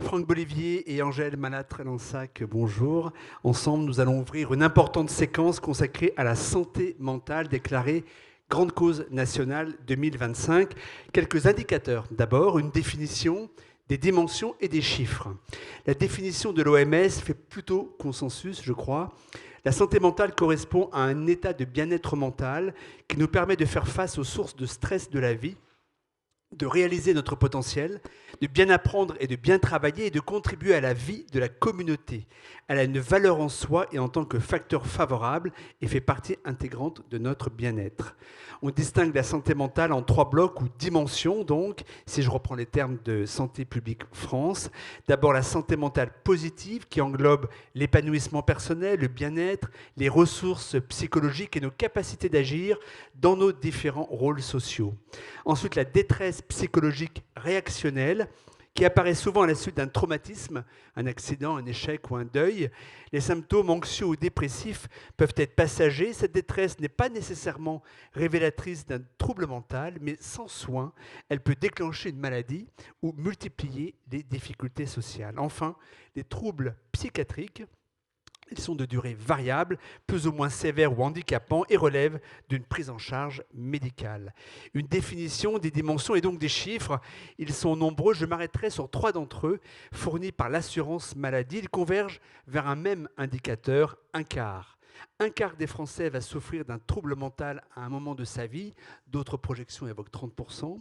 Franck Bolivier et Angèle Malatre-Lansac, bonjour. Ensemble, nous allons ouvrir une importante séquence consacrée à la santé mentale déclarée grande cause nationale 2025. Quelques indicateurs. D'abord, une définition des dimensions et des chiffres. La définition de l'OMS fait plutôt consensus, je crois. La santé mentale correspond à un état de bien-être mental qui nous permet de faire face aux sources de stress de la vie, de réaliser notre potentiel, de bien apprendre et de bien travailler et de contribuer à la vie de la communauté. Elle a une valeur en soi et en tant que facteur favorable et fait partie intégrante de notre bien-être. On distingue la santé mentale en 3 blocs ou dimensions, donc, si je reprends les termes de Santé publique France. D'abord, la santé mentale positive qui englobe l'épanouissement personnel, le bien-être, les ressources psychologiques et nos capacités d'agir dans nos différents rôles sociaux. Ensuite, la détresse psychologique réactionnelle qui apparaît souvent à la suite d'un traumatisme, un accident, un échec ou un deuil. Les symptômes anxieux ou dépressifs peuvent être passagers. Cette détresse n'est pas nécessairement révélatrice d'un trouble mental, mais sans soin, elle peut déclencher une maladie ou multiplier les difficultés sociales. Enfin, les troubles psychiatriques, ils sont de durée variable, plus ou moins sévères ou handicapants et relèvent d'une prise en charge médicale. Une définition des dimensions et donc des chiffres, ils sont nombreux. Je m'arrêterai sur 3 d'entre eux, fournis par l'assurance maladie. Ils convergent vers un même indicateur, un quart. Un quart des Français va souffrir d'un trouble mental à un moment de sa vie. D'autres projections évoquent 30%.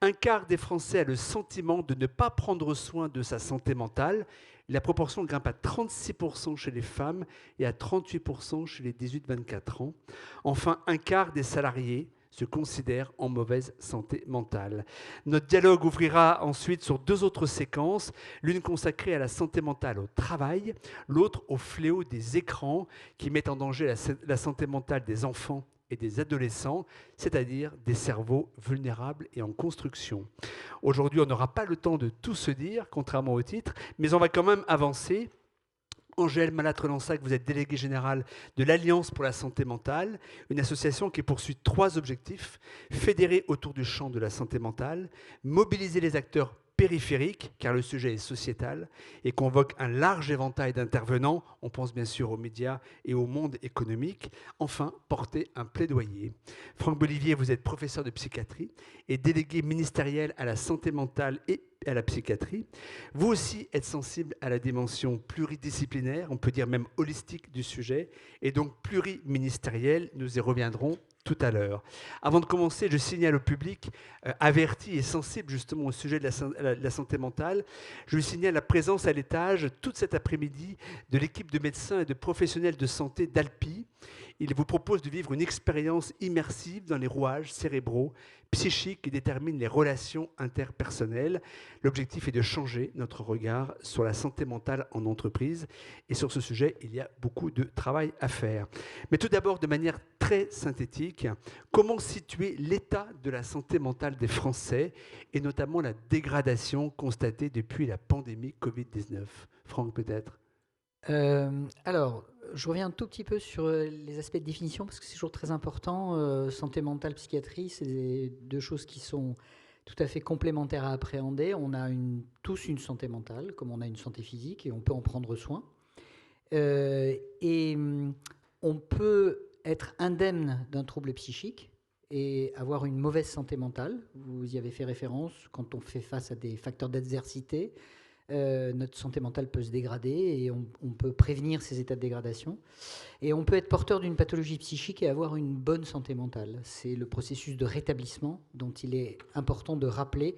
Un quart des Français a le sentiment de ne pas prendre soin de sa santé mentale. La proportion grimpe à 36% chez les femmes et à 38% chez les 18-24 ans. Enfin, un quart des salariés se considèrent en mauvaise santé mentale. Notre dialogue ouvrira ensuite sur 2 autres séquences, l'une consacrée à la santé mentale au travail, l'autre au fléau des écrans qui mettent en danger la santé mentale des enfants et des adolescents, c'est-à-dire des cerveaux vulnérables et en construction. Aujourd'hui, on n'aura pas le temps de tout se dire, contrairement au titre, mais on va quand même avancer. Angèle Malatre-Lansac, vous êtes déléguée générale de l'Alliance pour la santé mentale, une association qui poursuit 3 objectifs: fédérer autour du champ de la santé mentale, mobiliser les acteurs périphériques, car le sujet est sociétal, et convoque un large éventail d'intervenants, on pense bien sûr aux médias et au monde économique, enfin porter un plaidoyer. Franck Bolivier, vous êtes professeur de psychiatrie et délégué ministériel à la santé mentale et à la psychiatrie. Vous aussi êtes sensible à la dimension pluridisciplinaire, on peut dire même holistique du sujet, et donc pluriministériel, nous y reviendrons tout à l'heure. Avant de commencer, je signale au public averti et sensible justement au sujet de la santé mentale, je lui signale la présence à l'étage toute cet après-midi de l'équipe de médecins et de professionnels de santé d'Alpi. Il vous propose de vivre une expérience immersive dans les rouages cérébraux, psychiques qui déterminent les relations interpersonnelles. L'objectif est de changer notre regard sur la santé mentale en entreprise. Et sur ce sujet, il y a beaucoup de travail à faire. Mais tout d'abord, de manière très synthétique, comment situer l'état de la santé mentale des Français et notamment la dégradation constatée depuis la pandémie Covid-19 ? Franck, peut-être ? Alors, je reviens un tout petit peu sur les aspects de définition parce que c'est toujours très important. Santé mentale, psychiatrie, c'est 2 choses qui sont tout à fait complémentaires à appréhender. On a tous une santé mentale, comme on a une santé physique, et on peut en prendre soin. On peut être indemne d'un trouble psychique et avoir une mauvaise santé mentale. Vous y avez fait référence quand on fait face à des facteurs d'adversité. Notre santé mentale peut se dégrader et on peut prévenir ces états de dégradation. Et on peut être porteur d'une pathologie psychique et avoir une bonne santé mentale. C'est le processus de rétablissement dont il est important de rappeler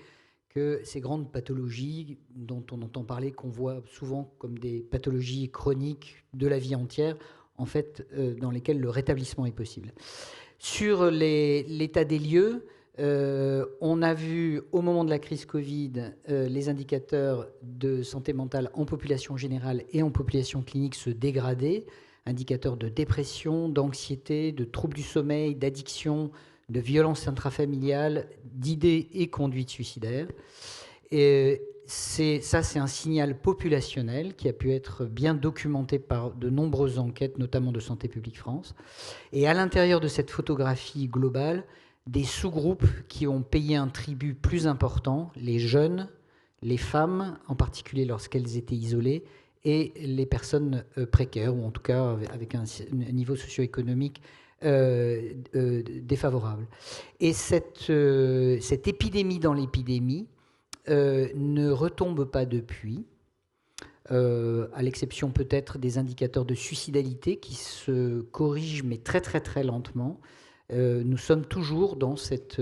que ces grandes pathologies dont on entend parler, qu'on voit souvent comme des pathologies chroniques de la vie entière, en fait, dans lesquelles le rétablissement est possible. Sur l'état des lieux, on a vu au moment de la crise Covid les indicateurs de santé mentale en population générale et en population clinique se dégrader, indicateurs de dépression, d'anxiété, de troubles du sommeil, d'addiction, de violence intrafamiliale, d'idées et conduites suicidaires. Et c'est un signal populationnel qui a pu être bien documenté par de nombreuses enquêtes, notamment de Santé publique France. Et à l'intérieur de cette photographie globale, des sous-groupes qui ont payé un tribut plus important, les jeunes, les femmes, en particulier lorsqu'elles étaient isolées, et les personnes précaires, ou en tout cas avec un niveau socio-économique défavorable. Et cette épidémie dans l'épidémie ne retombe pas depuis, à l'exception peut-être des indicateurs de suicidalité qui se corrigent, mais très très très lentement. Nous sommes toujours dans cette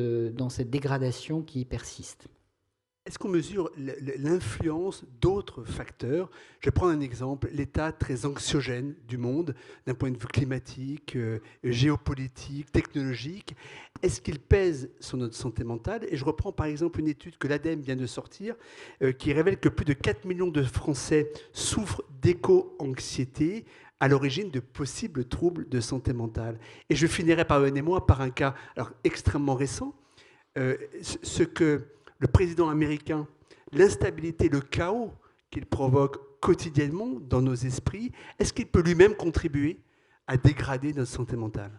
dégradation qui persiste. Est-ce qu'on mesure l'influence d'autres facteurs? Je vais prendre un exemple, l'état très anxiogène du monde, d'un point de vue climatique, géopolitique, technologique. Est-ce qu'il pèse sur notre santé mentale? Et je reprends par exemple une étude que l'ADEME vient de sortir, qui révèle que plus de 4 millions de Français souffrent d'éco-anxiété, à l'origine de possibles troubles de santé mentale. Et je finirai, pardonnez-moi, par un cas alors, extrêmement récent, ce que le président américain, l'instabilité, le chaos qu'il provoque quotidiennement dans nos esprits, est-ce qu'il peut lui-même contribuer à dégrader notre santé mentale?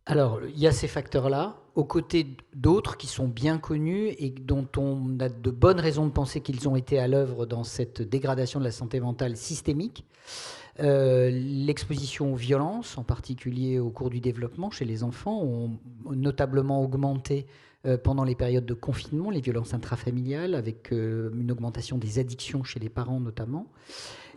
Alors, il y a ces facteurs-là, aux côtés d'autres qui sont bien connus et dont on a de bonnes raisons de penser qu'ils ont été à l'œuvre dans cette dégradation de la santé mentale systémique. L'exposition aux violences, en particulier au cours du développement chez les enfants, ont notablement augmenté pendant les périodes de confinement, les violences intrafamiliales, avec une augmentation des addictions chez les parents notamment.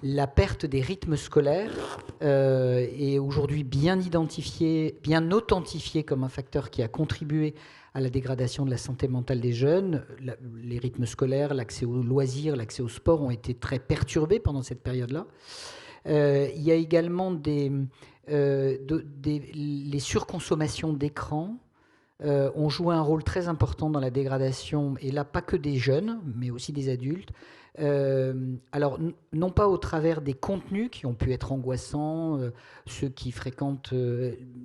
La perte des rythmes scolaires est aujourd'hui bien identifiée, bien authentifiée comme un facteur qui a contribué à la dégradation de la santé mentale des jeunes. Les rythmes scolaires, l'accès aux loisirs, l'accès au sport ont été très perturbés pendant cette période-là. Il y a également les surconsommations d'écran ont joué un rôle très important dans la dégradation, et là pas que des jeunes, mais aussi des adultes. Alors, non pas au travers des contenus qui ont pu être angoissants, ceux qui fréquentent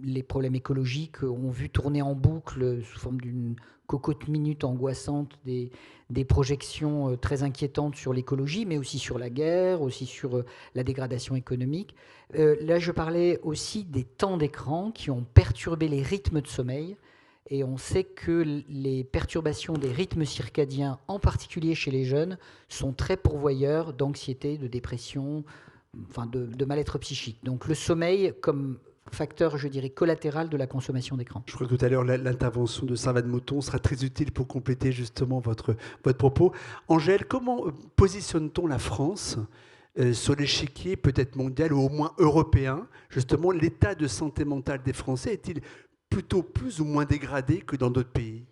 les problèmes écologiques ont vu tourner en boucle, sous forme d'une cocotte minute angoissante, des projections très inquiétantes sur l'écologie, mais aussi sur la guerre, aussi sur la dégradation économique. Là, je parlais aussi des temps d'écran qui ont perturbé les rythmes de sommeil. Et on sait que les perturbations des rythmes circadiens, en particulier chez les jeunes, sont très pourvoyeurs d'anxiété, de dépression, enfin de mal-être psychique. Donc le sommeil comme facteur, je dirais, collatéral de la consommation d'écran. Je crois que tout à l'heure, l'intervention de Servane Mouton sera très utile pour compléter justement votre propos. Angèle, comment positionne-t-on la France sur l'échiquier peut-être mondial ou au moins européen? Justement, l'état de santé mentale des Français est-il plutôt plus ou moins dégradé que dans d'autres pays?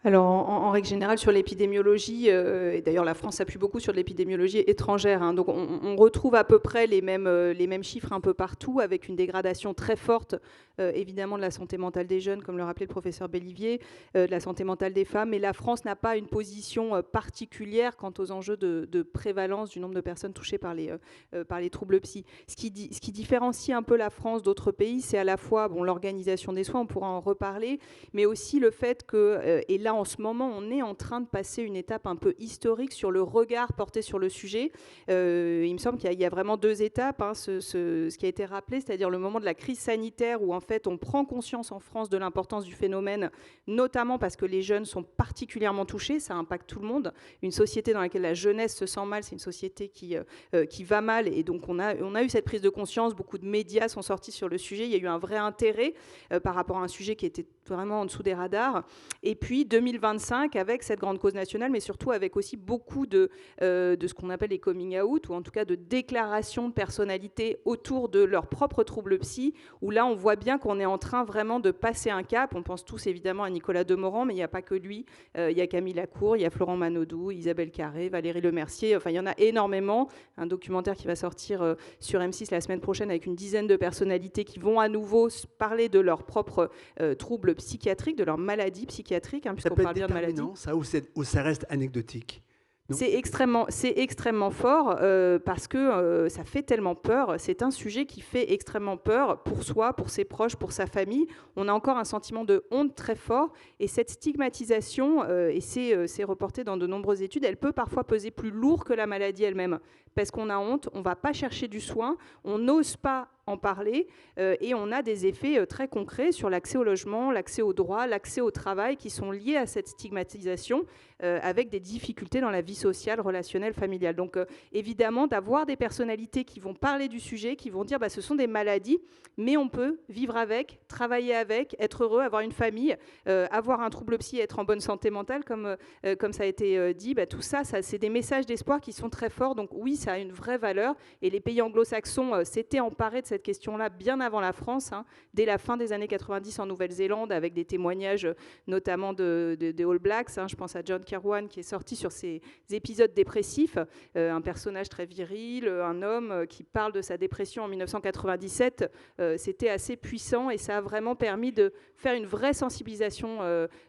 Alors, en règle générale, sur l'épidémiologie, et d'ailleurs la France s'appuie beaucoup sur de l'épidémiologie étrangère, hein, donc on retrouve à peu près les mêmes chiffres un peu partout, avec une dégradation très forte, évidemment, de la santé mentale des jeunes, comme le rappelait le professeur Bellivier, de la santé mentale des femmes, mais la France n'a pas une position particulière quant aux enjeux de prévalence du nombre de personnes touchées par les troubles psy. Ce qui différencie un peu la France d'autres pays, c'est à la fois l'organisation des soins, on pourra en reparler, mais aussi le fait que, et là en ce moment on est en train de passer une étape un peu historique sur le regard porté sur le sujet. Il me semble qu'il y a vraiment deux étapes, hein, ce qui a été rappelé, c'est-à-dire le moment de la crise sanitaire où en fait on prend conscience en France de l'importance du phénomène, notamment parce que les jeunes sont particulièrement touchés, ça impacte tout le monde. Une société dans laquelle la jeunesse se sent mal, c'est une société qui va mal, et donc on a eu cette prise de conscience, beaucoup de médias sont sortis sur le sujet, il y a eu un vrai intérêt par rapport à un sujet qui était vraiment en dessous des radars. Et puis 2025 avec cette grande cause nationale, mais surtout avec aussi beaucoup de ce qu'on appelle les coming out, ou en tout cas de déclarations de personnalité autour de leurs propres troubles psy, où là on voit bien qu'on est en train vraiment de passer un cap. On pense tous évidemment à Nicolas Demorand, mais il n'y a pas que lui. Il y a Camille Lacour, il y a Florent Manodou, Isabelle Carré, Valérie Lemercier, enfin il y en a énormément. Un documentaire qui va sortir sur M6 la semaine prochaine avec une dizaine de personnalités qui vont à nouveau parler de leurs propres troubles psychiatriques, de leurs maladies psychiatriques, hein, puisqu'on parle bien de maladies. Ça, ou ça reste anecdotique? C'est extrêmement fort parce que ça fait tellement peur. C'est un sujet qui fait extrêmement peur pour soi, pour ses proches, pour sa famille. On a encore un sentiment de honte très fort. Et cette stigmatisation, et c'est reporté dans de nombreuses études, elle peut parfois peser plus lourd que la maladie elle-même. Parce qu'on a honte, on ne va pas chercher du soin, on n'ose pas en parler, et on a des effets très concrets sur l'accès au logement, l'accès aux droits, l'accès au travail qui sont liés à cette stigmatisation, avec des difficultés dans la vie sociale, relationnelle, familiale. Donc évidemment, d'avoir des personnalités qui vont parler du sujet, qui vont dire ce sont des maladies, mais on peut vivre avec, travailler avec, être heureux, avoir une famille, avoir un trouble psy, être en bonne santé mentale, comme ça a été dit. Tout ça, c'est des messages d'espoir qui sont très forts. Donc oui, ça a une vraie valeur. Et les pays anglo-saxons s'étaient emparés de cette question-là bien avant la France, dès la fin des années 90 en Nouvelle-Zélande, avec des témoignages notamment de All Blacks. Je pense à John Kirwan qui est sorti sur ces épisodes dépressifs, un personnage très viril, un homme qui parle de sa dépression en 1997. C'était assez puissant et ça a vraiment permis de faire une vraie sensibilisation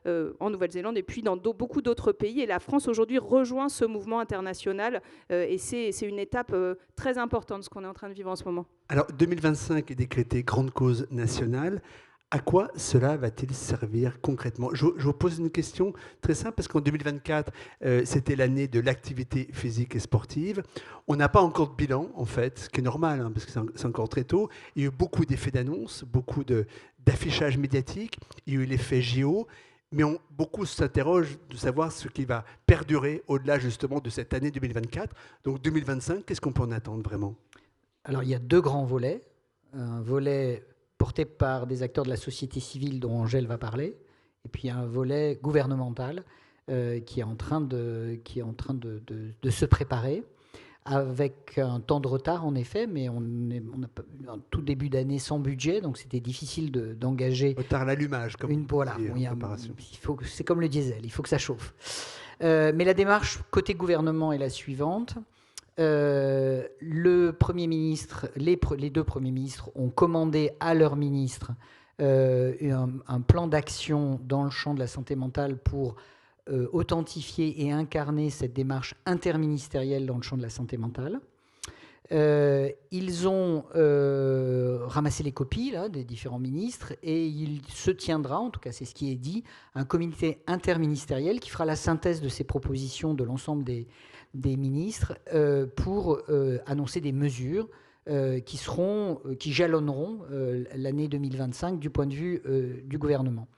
en Nouvelle-Zélande et puis dans beaucoup d'autres pays. Et la France aujourd'hui rejoint ce mouvement international et c'est une étape très importante, ce qu'on est en train de vivre en ce moment. Alors 2025 est décrété grande cause nationale. À quoi cela va-t-il servir concrètement ? Je vous pose une question très simple, parce qu'en 2024, c'était l'année de l'activité physique et sportive. On n'a pas encore de bilan, en fait, ce qui est normal, parce que c'est encore très tôt. Il y a eu beaucoup d'effets d'annonce, beaucoup d'affichage médiatique. Il y a eu l'effet JO. Mais beaucoup s'interrogent de savoir ce qui va perdurer au-delà, justement, de cette année 2024. Donc 2025, qu'est-ce qu'on peut en attendre vraiment ? Alors, il y a deux grands volets. Un volet porté par des acteurs de la société civile dont Angèle va parler, et puis un volet gouvernemental qui est en train de se préparer, avec un temps de retard en effet, mais on a un tout début d'année sans budget, donc c'était difficile d'engager... Retard à l'allumage, comme voilà, c'est comme le diesel, il faut que ça chauffe. Mais la démarche côté gouvernement est la suivante. Le Premier ministre, les deux premiers ministres ont commandé à leur ministre un plan d'action dans le champ de la santé mentale pour authentifier et incarner cette démarche interministérielle dans le champ de la santé mentale. Ils ont ramassé les copies là, des différents ministres et il se tiendra, en tout cas c'est ce qui est dit, un comité interministériel qui fera la synthèse de ces propositions de l'ensemble des ministres pour annoncer des mesures qui jalonneront l'année 2025 du point de vue du gouvernement.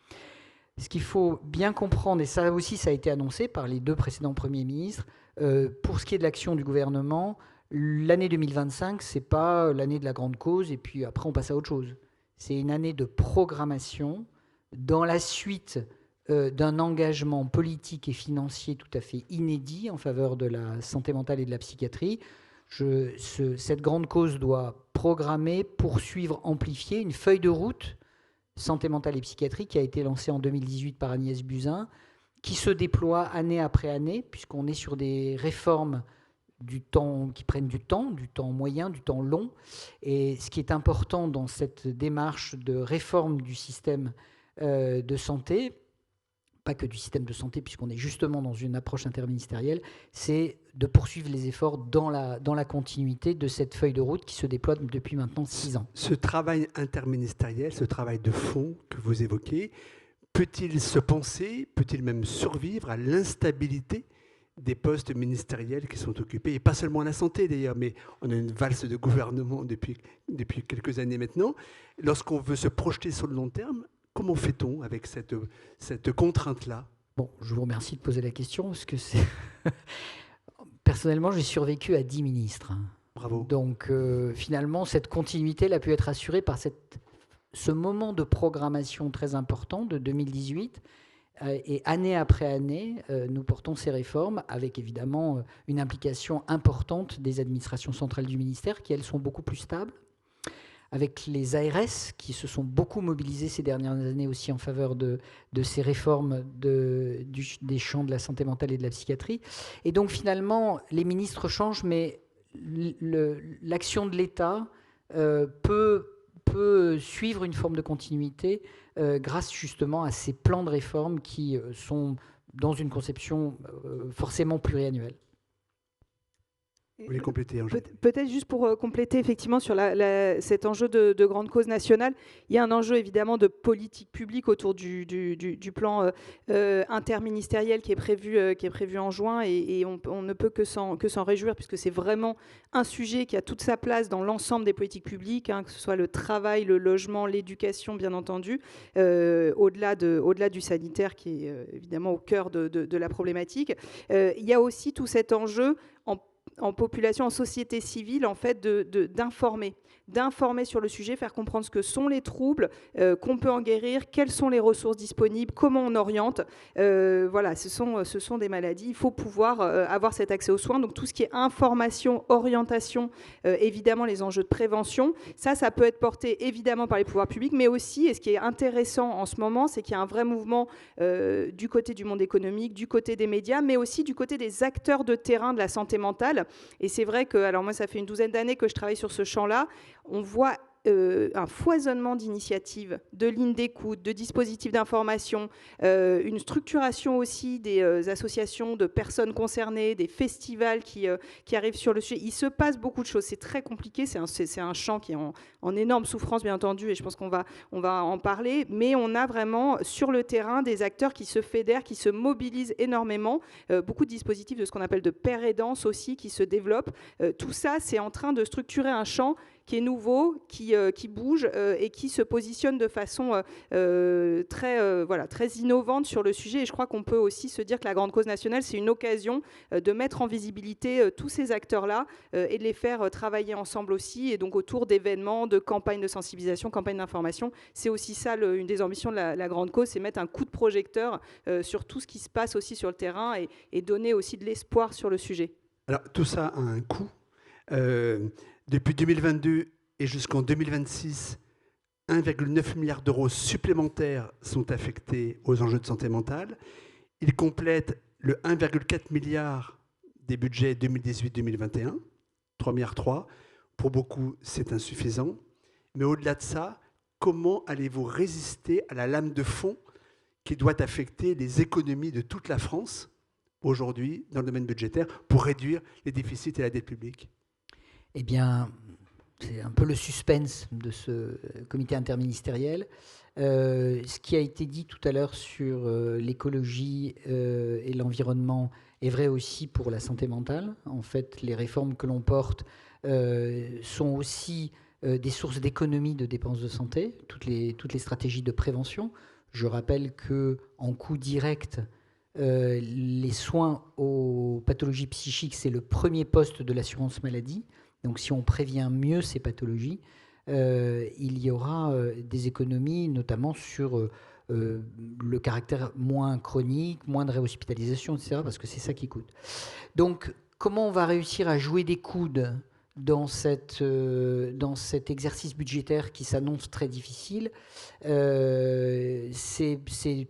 Ce qu'il faut bien comprendre, et ça aussi ça a été annoncé par les deux précédents premiers ministres, pour ce qui est de l'action du gouvernement, l'année 2025, ce n'est pas l'année de la grande cause et puis après on passe à autre chose. C'est une année de programmation dans la suite d'un engagement politique et financier tout à fait inédit en faveur de la santé mentale et de la psychiatrie. Cette grande cause doit programmer, poursuivre, amplifier une feuille de route santé mentale et psychiatrie qui a été lancée en 2018 par Agnès Buzyn, qui se déploie année après année, puisqu'on est sur des réformes qui prennent du temps moyen, du temps long. Et ce qui est important dans cette démarche de réforme du système de santé, pas que du système de santé, puisqu'on est justement dans une approche interministérielle, c'est de poursuivre les efforts dans la continuité de cette feuille de route qui se déploie depuis maintenant 6 ans. Ce travail interministériel, ce travail de fond que vous évoquez, peut-il se penser, peut-il même survivre à l'instabilité des postes ministériels qui sont occupés, et pas seulement à la santé d'ailleurs, mais on a une valse de gouvernement depuis quelques années maintenant. Lorsqu'on veut se projeter sur le long terme, comment fait-on avec cette contrainte-là ? Bon, je vous remercie de poser la question, parce que c'est... Personnellement, j'ai survécu à 10 ministres. Bravo. Donc, finalement, cette continuité elle a pu être assurée par ce moment de programmation très important de 2018. Et année après année, nous portons ces réformes avec évidemment une implication importante des administrations centrales du ministère qui, elles, sont beaucoup plus stables, avec les ARS qui se sont beaucoup mobilisés ces dernières années aussi en faveur de ces réformes des champs de la santé mentale et de la psychiatrie. Et donc finalement, les ministres changent, mais l'action de l'État peut suivre une forme de continuité grâce justement à ces plans de réforme qui sont dans une conception forcément pluriannuelle. Vous voulez compléter, Angèle ? Peut-être juste pour compléter effectivement sur cet enjeu de grande cause nationale, il y a un enjeu évidemment de politique publique autour du plan interministériel qui est prévu en juin, et on ne peut que s'en réjouir, puisque c'est vraiment un sujet qui a toute sa place dans l'ensemble des politiques publiques, hein, que ce soit le travail, le logement, l'éducation, bien entendu, au-delà du sanitaire qui est évidemment au cœur de la problématique. Il y a aussi tout cet enjeu en population, en société civile, en fait, d'informer sur le sujet, faire comprendre ce que sont les troubles, qu'on peut en guérir, quelles sont les ressources disponibles, comment on oriente. Voilà, ce sont des maladies. Il faut pouvoir avoir cet accès aux soins. Donc tout ce qui est information, orientation, évidemment les enjeux de prévention, ça peut être porté évidemment par les pouvoirs publics, mais aussi, et ce qui est intéressant en ce moment, c'est qu'il y a un vrai mouvement du côté du monde économique, du côté des médias, mais aussi du côté des acteurs de terrain de la santé mentale. Et c'est vrai que, alors moi, ça fait une douzaine d'années que je travaille sur ce champ-là. On voit un foisonnement d'initiatives, de lignes d'écoute, de dispositifs d'information, une structuration aussi des associations de personnes concernées, des festivals qui arrivent sur le sujet. Il se passe beaucoup de choses. C'est très compliqué. C'est un champ qui est en énorme souffrance, bien entendu, et je pense qu'on va en parler. Mais on a vraiment sur le terrain des acteurs qui se fédèrent, qui se mobilisent énormément. Beaucoup de dispositifs de ce qu'on appelle de pair aidance aussi qui se développent. Tout ça, c'est en train de structurer un champ qui est nouveau, qui bouge et qui se positionne de façon très innovante sur le sujet. Et je crois qu'on peut aussi se dire que la grande cause nationale, c'est une occasion de mettre en visibilité tous ces acteurs-là et de les faire travailler ensemble aussi, et donc autour d'événements, de campagnes de sensibilisation, campagnes d'information. C'est aussi ça une des ambitions de la grande cause, c'est mettre un coup de projecteur sur tout ce qui se passe aussi sur le terrain et donner aussi de l'espoir sur le sujet. Alors tout ça a un coût. Depuis 2022 et jusqu'en 2026, 1,9 milliard d'euros supplémentaires sont affectés aux enjeux de santé mentale. Ils complètent le 1,4 milliard des budgets 2018-2021, 3,3 milliards. Pour beaucoup, c'est insuffisant. Mais au-delà de ça, comment allez-vous résister à la lame de fond qui doit affecter les économies de toute la France aujourd'hui dans le domaine budgétaire pour réduire les déficits et la dette publique ? Eh bien, c'est un peu le suspense de ce comité interministériel. Ce qui a été dit tout à l'heure sur l'écologie et l'environnement est vrai aussi pour la santé mentale. En fait, les réformes que l'on porte sont aussi des sources d'économie de dépenses de santé, toutes les stratégies de prévention. Je rappelle qu'en coût direct, les soins aux pathologies psychiques, c'est le premier poste de l'assurance maladie. Donc si on prévient mieux ces pathologies, il y aura des économies, notamment sur le caractère moins chronique, moins de réhospitalisation, etc., parce que c'est ça qui coûte. Donc comment on va réussir à jouer des coudes dans cet exercice budgétaire qui s'annonce très difficile, c'est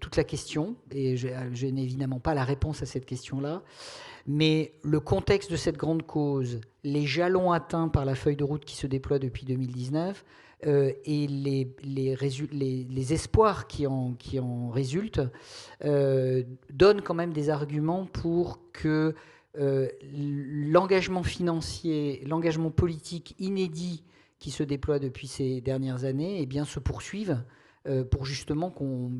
toute la question, et je n'ai évidemment pas la réponse à cette question-là. Mais le contexte de cette grande cause, les jalons atteints par la feuille de route qui se déploie depuis 2019 et les espoirs qui en résultent donnent quand même des arguments pour que l'engagement financier, l'engagement politique inédit qui se déploie depuis ces dernières années, eh bien, se poursuive pour justement qu'on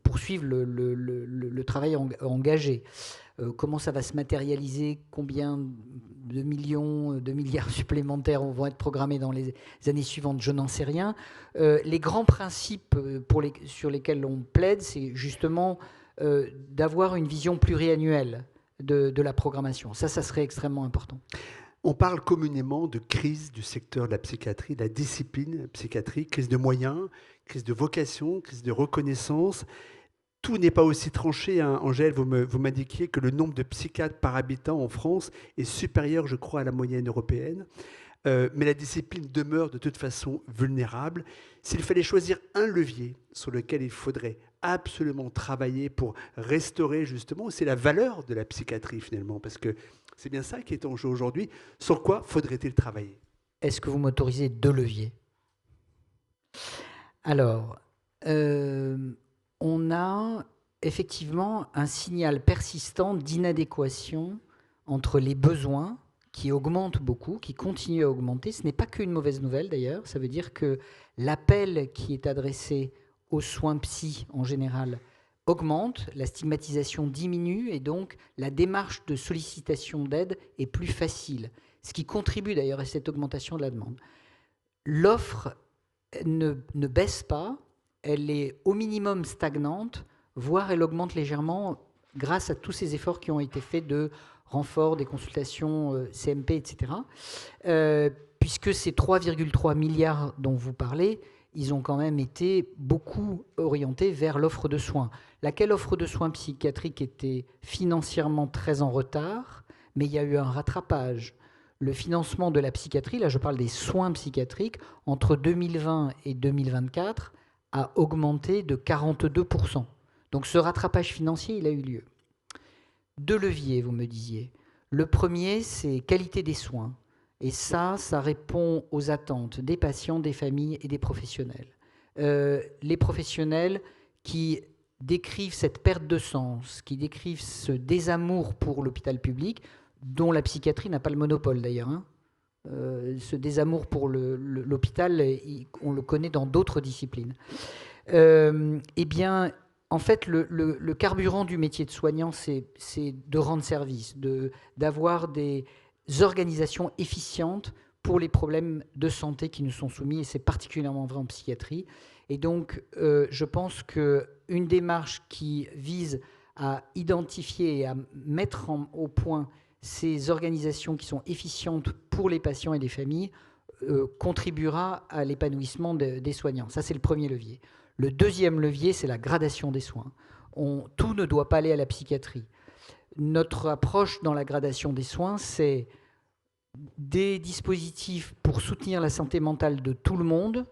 poursuive le travail engagé. Comment ça va se matérialiser, combien de millions, de milliards supplémentaires vont être programmés dans les années suivantes, je n'en sais rien. Les grands principes sur lesquels on plaide, c'est justement d'avoir une vision pluriannuelle de la programmation. Ça serait extrêmement important. On parle communément de crise du secteur de la psychiatrie, de la discipline psychiatrique, crise de moyens, crise de vocation, crise de reconnaissance. Tout n'est pas aussi tranché, hein. Angèle, vous m'indiquiez que le nombre de psychiatres par habitant en France est supérieur, je crois, à la moyenne européenne. Mais la discipline demeure de toute façon vulnérable. S'il fallait choisir un levier sur lequel il faudrait absolument travailler pour restaurer justement, c'est la valeur de la psychiatrie finalement, parce que c'est bien ça qui est en jeu aujourd'hui. Sur quoi faudrait-il travailler ? Est-ce que vous m'autorisez 2 leviers ? Alors, on a effectivement un signal persistant d'inadéquation entre les besoins qui augmente beaucoup, qui continue à augmenter. Ce n'est pas qu'une mauvaise nouvelle d'ailleurs, ça veut dire que l'appel qui est adressé aux soins psy en général augmente, la stigmatisation diminue et donc la démarche de sollicitation d'aide est plus facile, ce qui contribue d'ailleurs à cette augmentation de la demande. L'offre ne baisse pas, elle est au minimum stagnante, voire elle augmente légèrement grâce à tous ces efforts qui ont été faits de renfort des consultations CMP, etc. Puisque ces 3,3 milliards dont vous parlez, ils ont quand même été beaucoup orientés vers l'offre de soins. Laquelle offre de soins psychiatriques était financièrement très en retard, mais il y a eu un rattrapage. Le financement de la psychiatrie, là je parle des soins psychiatriques, entre 2020 et 2024, a augmenté de 42%. Donc ce rattrapage financier, il a eu lieu. 2 leviers, vous me disiez. Le premier, c'est qualité des soins. Et ça répond aux attentes des patients, des familles et des professionnels. Les professionnels qui décrivent cette perte de sens, qui décrivent ce désamour pour l'hôpital public, dont la psychiatrie n'a pas le monopole d'ailleurs. Hein. Ce désamour pour l'hôpital, on le connaît dans d'autres disciplines. Eh bien, en fait, le carburant du métier de soignant, c'est de rendre service, d'avoir des organisations efficientes pour les problèmes de santé qui nous sont soumis, et c'est particulièrement vrai en psychiatrie. Et donc, je pense qu'une démarche qui vise à identifier et à mettre au point ces organisations qui sont efficientes pour les patients et les familles contribuera à l'épanouissement des soignants. Ça, c'est le premier levier. Le deuxième levier, c'est la gradation des soins. Tout ne doit pas aller à la psychiatrie. Notre approche dans la gradation des soins, c'est des dispositifs pour soutenir la santé mentale de tout le monde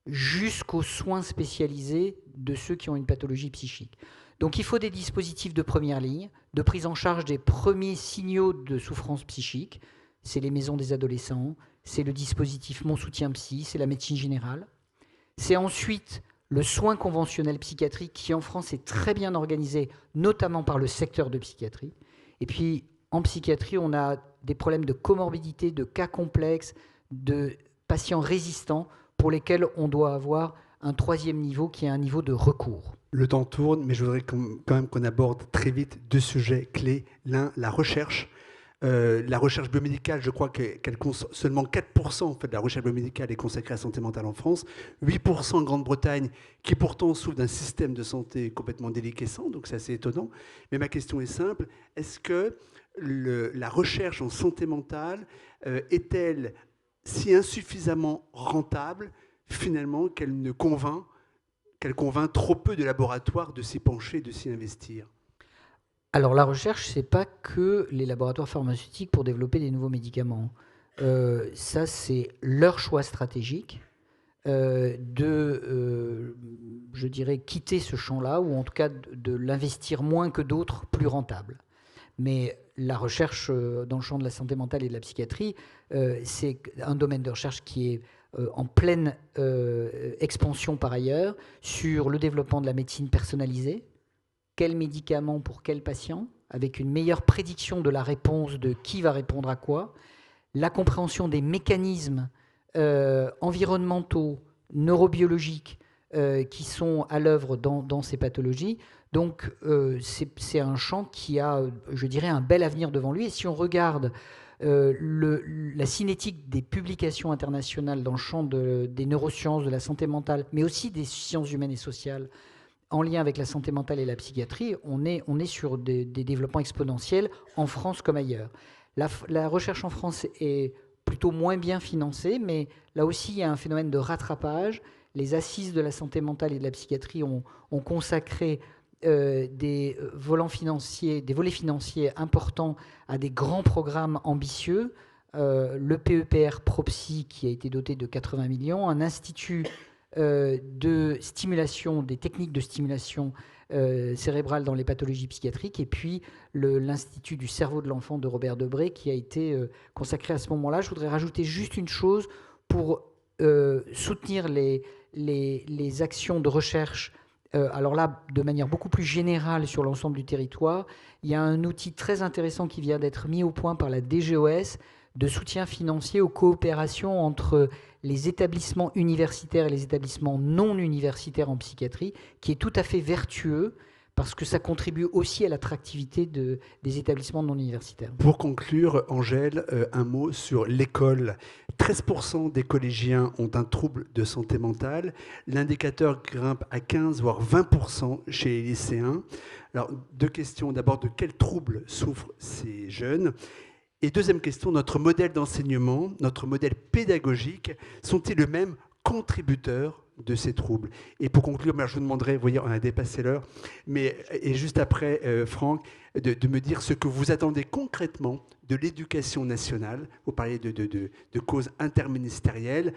jusqu'aux soins spécialisés de ceux qui ont une pathologie psychique. Donc il faut des dispositifs de première ligne, de prise en charge des premiers signaux de souffrance psychique. C'est les maisons des adolescents, c'est le dispositif Mon Soutien Psy, c'est la médecine générale. C'est ensuite le soin conventionnel psychiatrique qui en France est très bien organisé, notamment par le secteur de psychiatrie. Et puis en psychiatrie, on a des problèmes de comorbidité, de cas complexes, de patients résistants pour lesquels on doit avoir un troisième niveau qui est un niveau de recours. Le temps tourne, mais je voudrais quand même qu'on aborde très vite 2 sujets clés. L'un, la recherche. La recherche biomédicale, je crois qu'elle compte seulement 4% en fait, de la recherche biomédicale est consacrée à la santé mentale en France, 8% en Grande-Bretagne, qui pourtant souffre d'un système de santé complètement déliquescent, donc c'est assez étonnant. Mais ma question est simple, est-ce que la recherche en santé mentale est-elle si insuffisamment rentable, finalement, qu'elle convainc trop peu de laboratoires de s'y pencher, de s'y investir? Alors la recherche, ce n'est pas que les laboratoires pharmaceutiques pour développer des nouveaux médicaments. Ça, c'est leur choix stratégique je dirais, quitter ce champ-là, ou en tout cas de l'investir moins que d'autres plus rentables. Mais la recherche dans le champ de la santé mentale et de la psychiatrie, c'est un domaine de recherche qui est en pleine expansion par ailleurs, sur le développement de la médecine personnalisée. Quel médicament pour quel patient, avec une meilleure prédiction de la réponse de qui va répondre à quoi, la compréhension des mécanismes environnementaux, neurobiologiques qui sont à l'œuvre dans ces pathologies. Donc c'est un champ qui a, je dirais, un bel avenir devant lui. Et si on regarde la cinétique des publications internationales dans le champ des neurosciences, de la santé mentale, mais aussi des sciences humaines et sociales, en lien avec la santé mentale et la psychiatrie, on est sur des développements exponentiels en France comme ailleurs. La recherche en France est plutôt moins bien financée, mais là aussi, il y a un phénomène de rattrapage. Les assises de la santé mentale et de la psychiatrie ont consacré des volets financiers importants à des grands programmes ambitieux. Le PEPR ProPsy, qui a été doté de 80 millions, un institut de stimulation, des techniques de stimulation cérébrale dans les pathologies psychiatriques, et puis l'Institut du cerveau de l'enfant de Robert Debré qui a été consacré à ce moment-là. Je voudrais rajouter juste une chose pour soutenir les actions de recherche, alors là, de manière beaucoup plus générale sur l'ensemble du territoire. Il y a un outil très intéressant qui vient d'être mis au point par la DGOS de soutien financier aux coopérations entre les établissements universitaires et les établissements non universitaires en psychiatrie, qui est tout à fait vertueux, parce que ça contribue aussi à l'attractivité des établissements non universitaires. Pour conclure, Angèle, un mot sur l'école. 13% des collégiens ont un trouble de santé mentale. L'indicateur grimpe à 15 voire 20% chez les lycéens. Alors, deux questions. D'abord, de quels troubles souffrent ces jeunes ? Et deuxième question, notre modèle d'enseignement, notre modèle pédagogique, sont-ils eux-mêmes contributeurs de ces troubles? Et pour conclure, je vous demanderai, vous voyez, on a dépassé l'heure, et juste après, Franck, de me dire ce que vous attendez concrètement de l'éducation nationale. Vous parlez de causes interministérielles.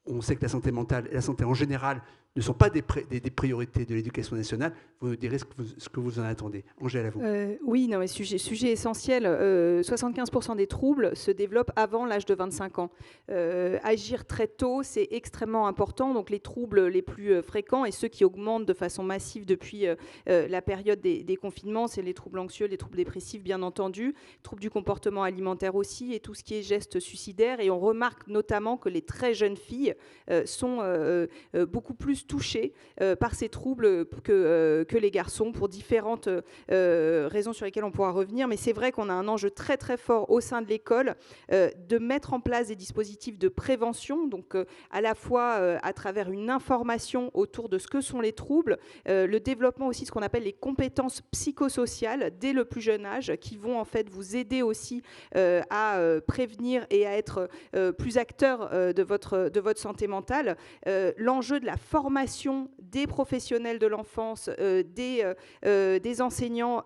On sait que la santé mentale et la santé en général ne sont pas des priorités de l'éducation nationale. Vous nous direz ce que vous en attendez. Angèle, à vous. Oui, non, mais sujet essentiel. 75% des troubles se développent avant l'âge de 25 ans. Agir très tôt, c'est extrêmement important. Donc les troubles les plus fréquents et ceux qui augmentent de façon massive depuis la période des confinements, c'est les troubles anxieux, les troubles dépressifs, bien entendu, troubles du comportement alimentaire aussi, et tout ce qui est gestes suicidaires. Et on remarque notamment que les très jeunes filles sont beaucoup plus touchés par ces troubles que les garçons, pour différentes raisons sur lesquelles on pourra revenir. Mais c'est vrai qu'on a un enjeu très très fort au sein de l'école de mettre en place des dispositifs de prévention, donc à la fois à travers une information autour de ce que sont les troubles, le développement aussi de ce qu'on appelle les compétences psychosociales dès le plus jeune âge, qui vont en fait vous aider aussi à prévenir et à être plus acteur de votre santé mentale. L'enjeu de la formation des professionnels de l'enfance, des enseignants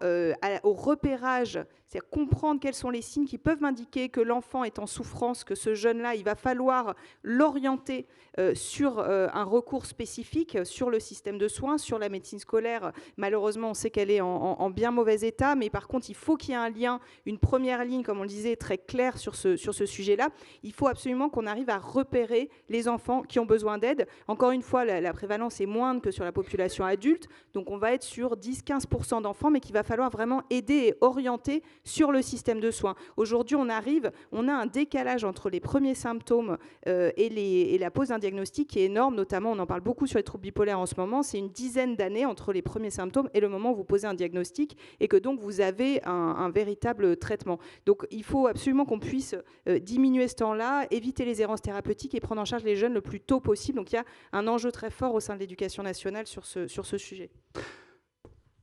au repérage, c'est-à-dire comprendre quels sont les signes qui peuvent m'indiquer que l'enfant est en souffrance, que ce jeune-là, il va falloir l'orienter sur un recours spécifique, sur le système de soins, sur la médecine scolaire. Malheureusement, on sait qu'elle est en bien mauvais état, mais par contre, il faut qu'il y ait un lien, une première ligne, comme on le disait, très claire sur ce sujet-là. Il faut absolument qu'on arrive à repérer les enfants qui ont besoin d'aide. Encore une fois, la prévalence est moindre que sur la population adulte, donc on va être sur 10-15% d'enfants, mais qu'il va falloir vraiment aider et orienter sur le système de soins. Aujourd'hui, on a un décalage entre les premiers symptômes et la pose d'un diagnostic qui est énorme, notamment, on en parle beaucoup sur les troubles bipolaires en ce moment, c'est une dizaine d'années entre les premiers symptômes et le moment où vous posez un diagnostic, et que donc vous avez un véritable traitement. Donc il faut absolument qu'on puisse diminuer ce temps-là, éviter les errances thérapeutiques et prendre en charge les jeunes le plus tôt possible. Donc il y a un enjeu très fort au sein de l'éducation nationale sur ce sujet.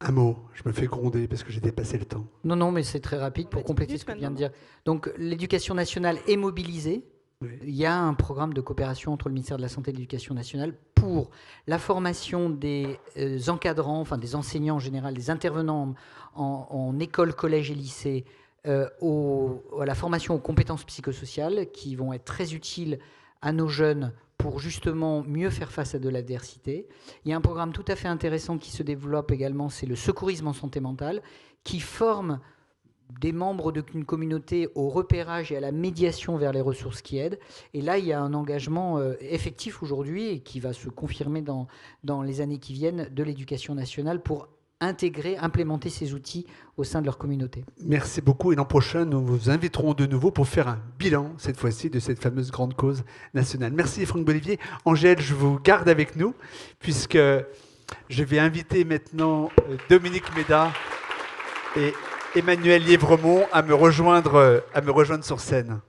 Un mot, je me fais gronder parce que j'ai dépassé le temps. Non, mais c'est très rapide pour compléter ce que je viens de dire. Donc l'éducation nationale est mobilisée. Oui. Il y a un programme de coopération entre le ministère de la Santé et de l'Éducation nationale pour la formation des encadrants, enfin des enseignants en général, des intervenants en école, collège et lycée, à la formation aux compétences psychosociales qui vont être très utiles à nos jeunes pour justement mieux faire face à de l'adversité. Il y a un programme tout à fait intéressant qui se développe également, c'est le secourisme en santé mentale, qui forme des membres d'une communauté au repérage et à la médiation vers les ressources qui aident. Et là, il y a un engagement effectif aujourd'hui et qui va se confirmer dans les années qui viennent de l'éducation nationale pour implémenter ces outils au sein de leur communauté. Merci beaucoup. Et l'an prochain, nous vous inviterons de nouveau pour faire un bilan, cette fois-ci, de cette fameuse grande cause nationale. Merci Franck Bolivier. Angèle, je vous garde avec nous, puisque je vais inviter maintenant Dominique Méda et Emmanuel Lièvremont à me rejoindre sur scène.